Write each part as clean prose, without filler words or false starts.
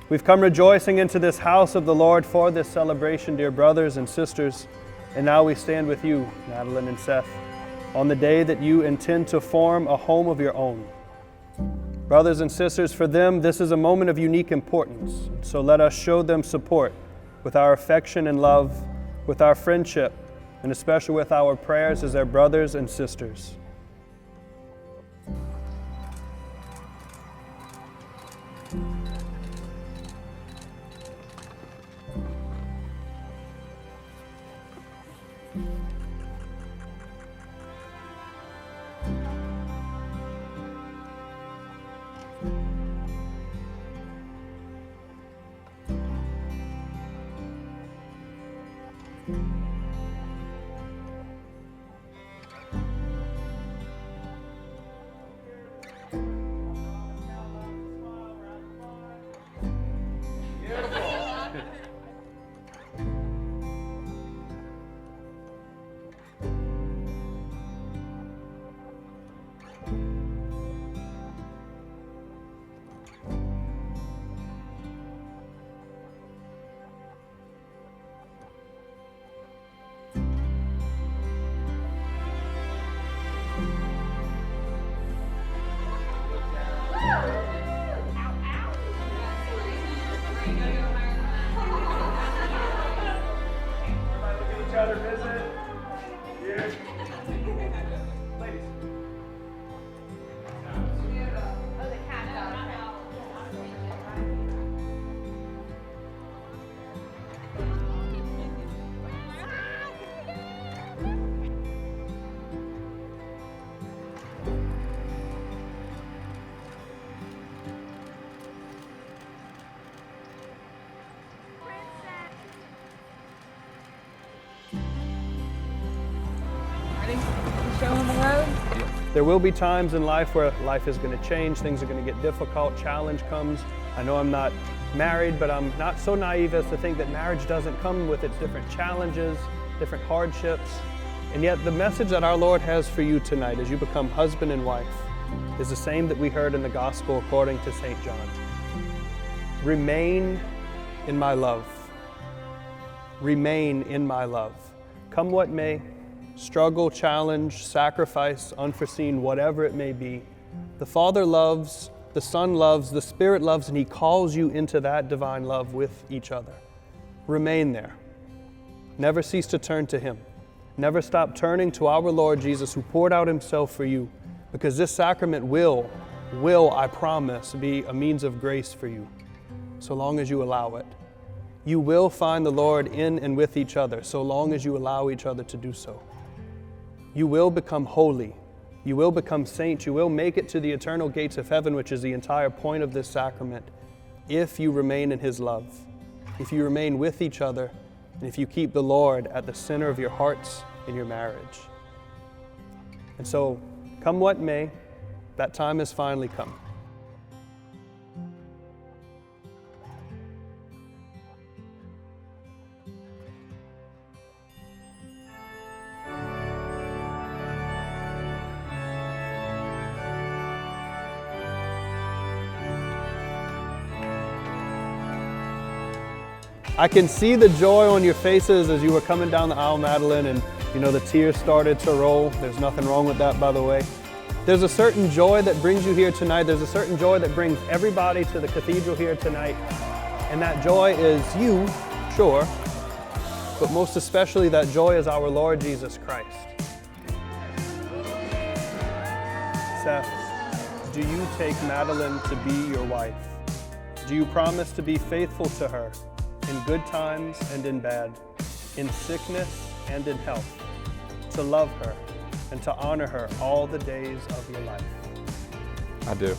We've come rejoicing into this house of the Lord for this celebration, dear brothers and sisters. And now we stand with you, Madeline and Seth, on the day that you intend to form a home of your own. Brothers and sisters, for them, this is a moment of unique importance. So let us show them support with our affection and love, with our friendship, and especially with our prayers as their brothers and sisters. There will be times in life where life is going to change, things are going to get difficult, challenge comes. I know I'm not married, but I'm not so naive as to think that marriage doesn't come with its different challenges, different hardships. And yet the message that our Lord has for you tonight as you become husband and wife is the same that we heard in the gospel according to St. John. Remain in my love. Remain in my love. Come what may, struggle, challenge, sacrifice, unforeseen, whatever it may be. The Father loves, the Son loves, the Spirit loves, and He calls you into that divine love with each other. Remain there. Never cease to turn to Him. Never stop turning to our Lord Jesus, who poured out Himself for you, because this sacrament will, I promise, be a means of grace for you, so long as you allow it. You will find the Lord in and with each other, so long as you allow each other to do so. You will become holy. You will become saints. You will make it to the eternal gates of heaven, which is the entire point of this sacrament, if you remain in His love, if you remain with each other, and if you keep the Lord at the center of your hearts in your marriage. And so, come what may, that time has finally come. I can see the joy on your faces as you were coming down the aisle, Madeline, and the tears started to roll. There's nothing wrong with that, by the way. There's a certain joy that brings you here tonight. There's a certain joy that brings everybody to the cathedral here tonight. And that joy is you, sure, but most especially that joy is our Lord Jesus Christ. Seth, do you take Madeline to be your wife? Do you promise to be faithful to her in good times and in bad, in sickness and in health, to love her and to honor her all the days of your life? I do.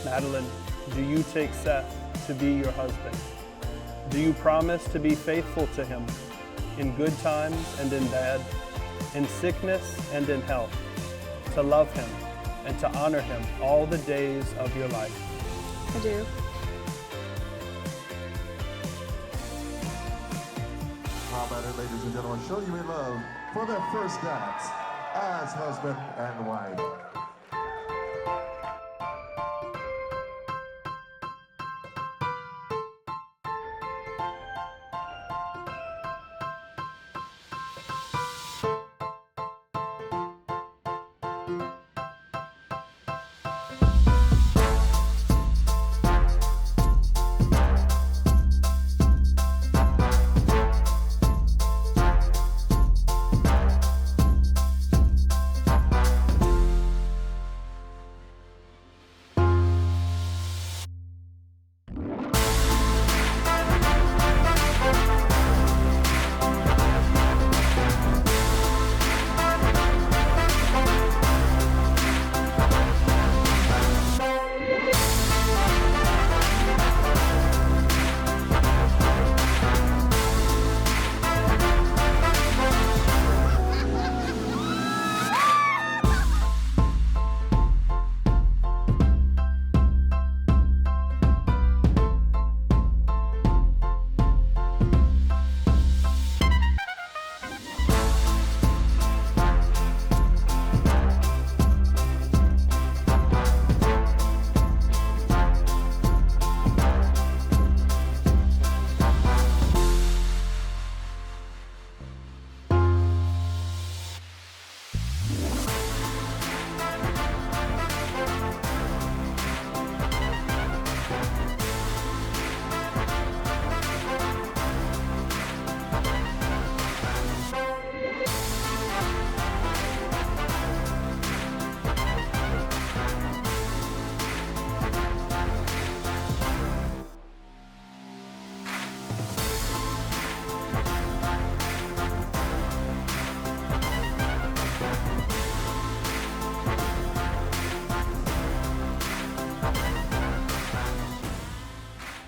Madeline, do you take Seth to be your husband? Do you promise to be faithful to him in good times and in bad, in sickness and in health, to love him and to honor him all the days of your life? I do. How about it, ladies and gentlemen, show you in love for their first dance as husband and wife.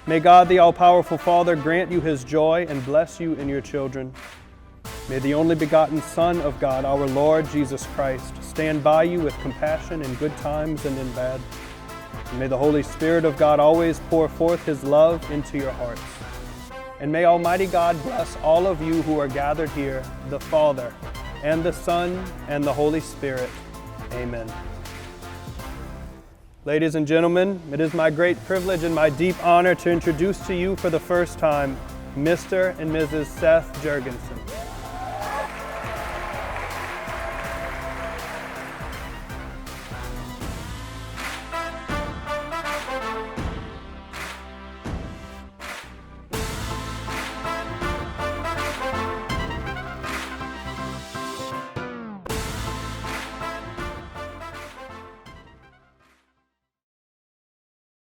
May God, the all-powerful Father, grant you his joy and bless you in your children. May the only begotten Son of God, our Lord Jesus Christ, stand by you with compassion in good times and in bad. And may the Holy Spirit of God always pour forth his love into your hearts. And may Almighty God bless all of you who are gathered here, the Father, and the Son, and the Holy Spirit. Amen. Ladies and gentlemen, it is my great privilege and my deep honor to introduce to you for the first time Mr. and Mrs. Seth Jurgensen.